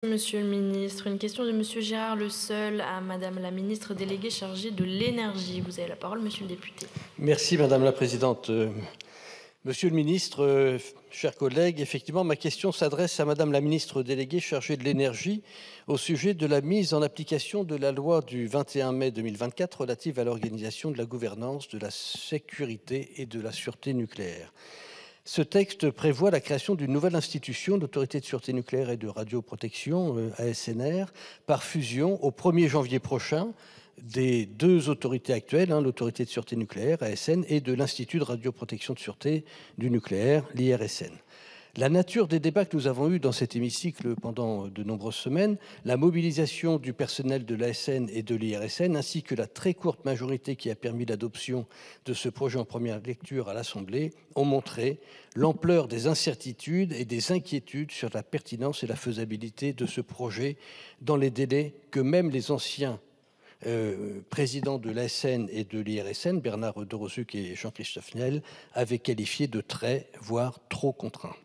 Monsieur le ministre, une question de Monsieur Gérard Le Seul à Madame la ministre déléguée chargée de l'énergie. Vous avez la parole, Monsieur le député. Merci Madame la Présidente. Monsieur le ministre, chers collègues, effectivement, ma question s'adresse à Madame la ministre déléguée chargée de l'énergie au sujet de la mise en application de la loi du 21 mai 2024 relative à l'organisation de la gouvernance de la sécurité et de la sûreté nucléaire. Ce texte prévoit la création d'une nouvelle institution, l'Autorité de sûreté nucléaire et de radioprotection, ASNR, par fusion au 1er janvier prochain des deux autorités actuelles, l'Autorité de sûreté nucléaire, ASN, et de l'Institut de radioprotection de sûreté du nucléaire, l'IRSN. La nature des débats que nous avons eus dans cet hémicycle pendant de nombreuses semaines, la mobilisation du personnel de l'ASN et de l'IRSN, ainsi que la très courte majorité qui a permis l'adoption de ce projet en première lecture à l'Assemblée, ont montré l'ampleur des incertitudes et des inquiétudes sur la pertinence et la faisabilité de ce projet dans les délais que même les anciens président de l'ASN et de l'IRSN, Bernard Dorozuc et Jean-Christophe Niel, avaient qualifié de très, voire trop contraints.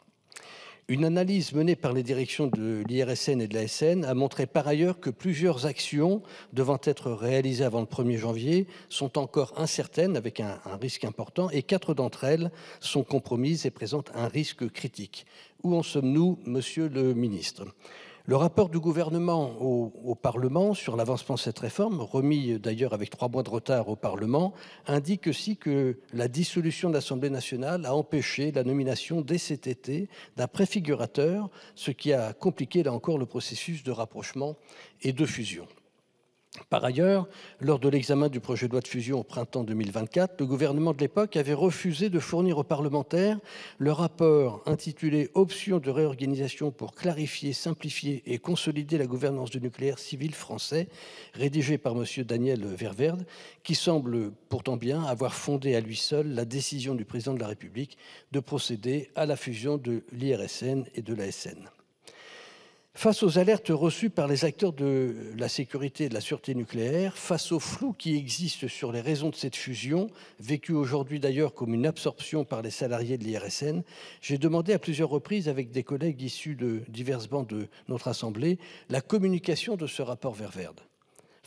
Une analyse menée par les directions de l'IRSN et de l'ASN a montré par ailleurs que plusieurs actions devant être réalisées avant le 1er janvier sont encore incertaines, avec un risque important, et 4 d'entre elles sont compromises et présentent un risque critique. Où en sommes-nous, Monsieur le ministre ? Le rapport du gouvernement au Parlement sur l'avancement de cette réforme, remis d'ailleurs avec 3 mois de retard au Parlement, indique aussi que la dissolution de l'Assemblée nationale a empêché la nomination dès cet été d'un préfigurateur, ce qui a compliqué là encore le processus de rapprochement et de fusion. Par ailleurs, lors de l'examen du projet de loi de fusion au printemps 2024, le gouvernement de l'époque avait refusé de fournir aux parlementaires le rapport intitulé « Options de réorganisation pour clarifier, simplifier et consolider la gouvernance du nucléaire civil français », rédigé par M. Daniel Ververde, qui semble pourtant bien avoir fondé à lui seul la décision du président de la République de procéder à la fusion de l'IRSN et de l'ASN. Face aux alertes reçues par les acteurs de la sécurité et de la sûreté nucléaire, face au flou qui existe sur les raisons de cette fusion, vécue aujourd'hui d'ailleurs comme une absorption par les salariés de l'IRSN, j'ai demandé à plusieurs reprises, avec des collègues issus de diverses bancs de notre Assemblée, la communication de ce rapport Ververde.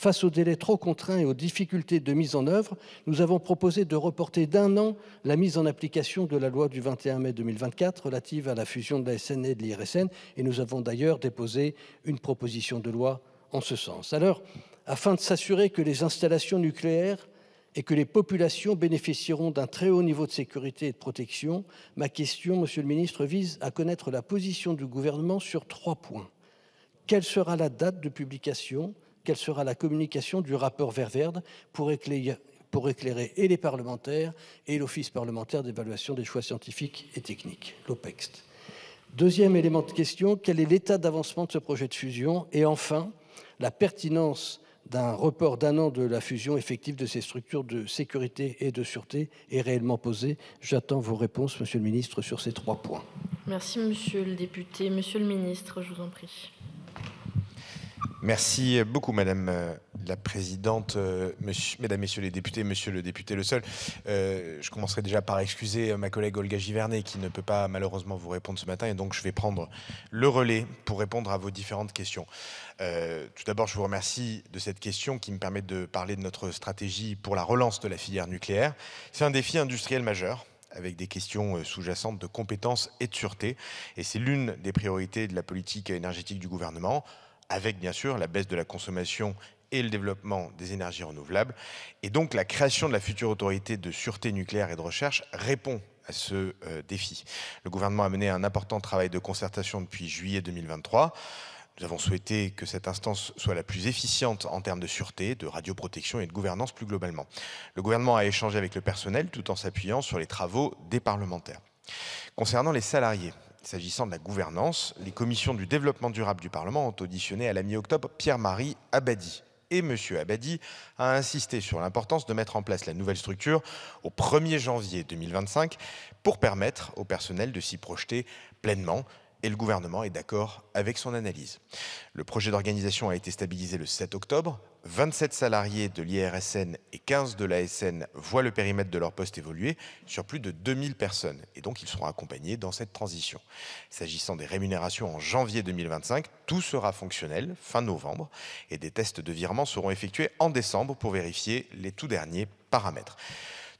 Face aux délais trop contraints et aux difficultés de mise en œuvre, nous avons proposé de reporter d'1 an la mise en application de la loi du 21 mai 2024 relative à la fusion de l'ASN et de l'IRSN, et nous avons d'ailleurs déposé une proposition de loi en ce sens. Alors, afin de s'assurer que les installations nucléaires et que les populations bénéficieront d'un très haut niveau de sécurité et de protection, ma question, Monsieur le ministre, vise à connaître la position du gouvernement sur 3 points. Quelle sera la date de publication ? Quelle sera la communication du rapport Ververde pour éclairer et les parlementaires et l'Office parlementaire d'évaluation des choix scientifiques et techniques, l'OPEXT. Deuxième élément de question, quel est l'état d'avancement de ce projet de fusion? Et enfin, la pertinence d'un report d'1 an de la fusion effective de ces structures de sécurité et de sûreté est réellement posée. J'attends vos réponses, Monsieur le ministre, sur ces 3 points. Merci, Monsieur le député. Monsieur le ministre, je vous en prie. Merci beaucoup, Madame la Présidente, Mesdames, Messieurs les députés, Monsieur le député Le Seul. Je commencerai déjà par excuser ma collègue Olga Givernet qui ne peut pas malheureusement vous répondre ce matin, et donc je vais prendre le relais pour répondre à vos différentes questions. Tout d'abord, je vous remercie de cette question qui me permet de parler de notre stratégie pour la relance de la filière nucléaire. C'est un défi industriel majeur, avec des questions sous-jacentes de compétences et de sûreté, et c'est l'une des priorités de la politique énergétique du gouvernement, avec bien sûr la baisse de la consommation et le développement des énergies renouvelables. Et donc la création de la future autorité de sûreté nucléaire et de recherche répond à ce défi. Le gouvernement a mené un important travail de concertation depuis juillet 2023. Nous avons souhaité que cette instance soit la plus efficiente en termes de sûreté, de radioprotection et de gouvernance plus globalement. Le gouvernement a échangé avec le personnel tout en s'appuyant sur les travaux des parlementaires. Concernant les salariés, s'agissant de la gouvernance, les commissions du développement durable du Parlement ont auditionné à la mi-octobre Pierre-Marie Abadi. Et M. Abadi a insisté sur l'importance de mettre en place la nouvelle structure au 1er janvier 2025 pour permettre au personnel de s'y projeter pleinement. et le gouvernement est d'accord avec son analyse. Le projet d'organisation a été stabilisé le 7 octobre. 27 salariés de l'IRSN et 15 de l'ASN voient le périmètre de leur poste évoluer sur plus de 2000 personnes. Et donc, ils seront accompagnés dans cette transition. S'agissant des rémunérations en janvier 2025, tout sera fonctionnel fin novembre et des tests de virement seront effectués en décembre pour vérifier les tout derniers paramètres.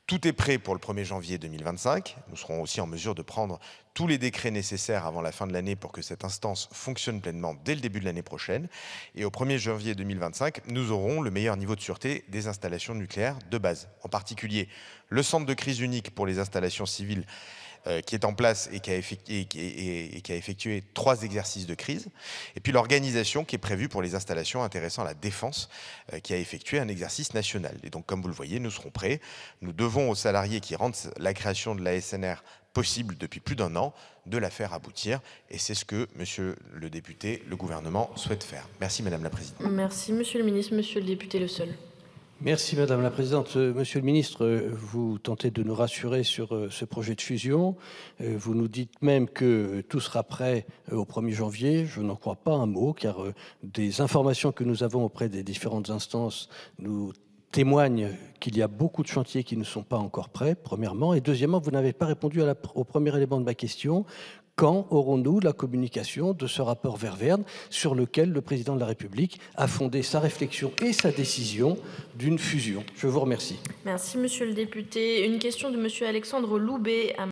Tout est prêt pour le 1er janvier 2025. Nous serons aussi en mesure de prendre tous les décrets nécessaires avant la fin de l'année pour que cette instance fonctionne pleinement dès le début de l'année prochaine. Et au 1er janvier 2025, nous aurons le meilleur niveau de sûreté des installations nucléaires de base. En particulier, le centre de crise unique pour les installations civiles qui est en place et qui a effectué 3 exercices de crise. Et puis l'organisation qui est prévue pour les installations intéressant la défense, qui a effectué un exercice national. Et donc, comme vous le voyez, nous serons prêts. Nous devons aux salariés qui rendent la création de l'ASNR possible depuis plus d'1 an de la faire aboutir. Et c'est ce que, monsieur le député, le gouvernement souhaite faire. Merci, madame la présidente. Merci, monsieur le ministre. Monsieur le député Le Seul. Merci Madame la Présidente. Monsieur le Ministre, vous tentez de nous rassurer sur ce projet de fusion. Vous nous dites même que tout sera prêt au 1er janvier. Je n'en crois pas un mot, car des informations que nous avons auprès des différentes instances nous témoignent qu'il y a beaucoup de chantiers qui ne sont pas encore prêts, premièrement. Et deuxièmement, vous n'avez pas répondu au premier élément de ma question. Quand aurons-nous la communication de ce rapport Ververne sur lequel le président de la République a fondé sa réflexion et sa décision d'une fusion? Je vous remercie. Merci, monsieur le député. Une question de monsieur Alexandre Loubet à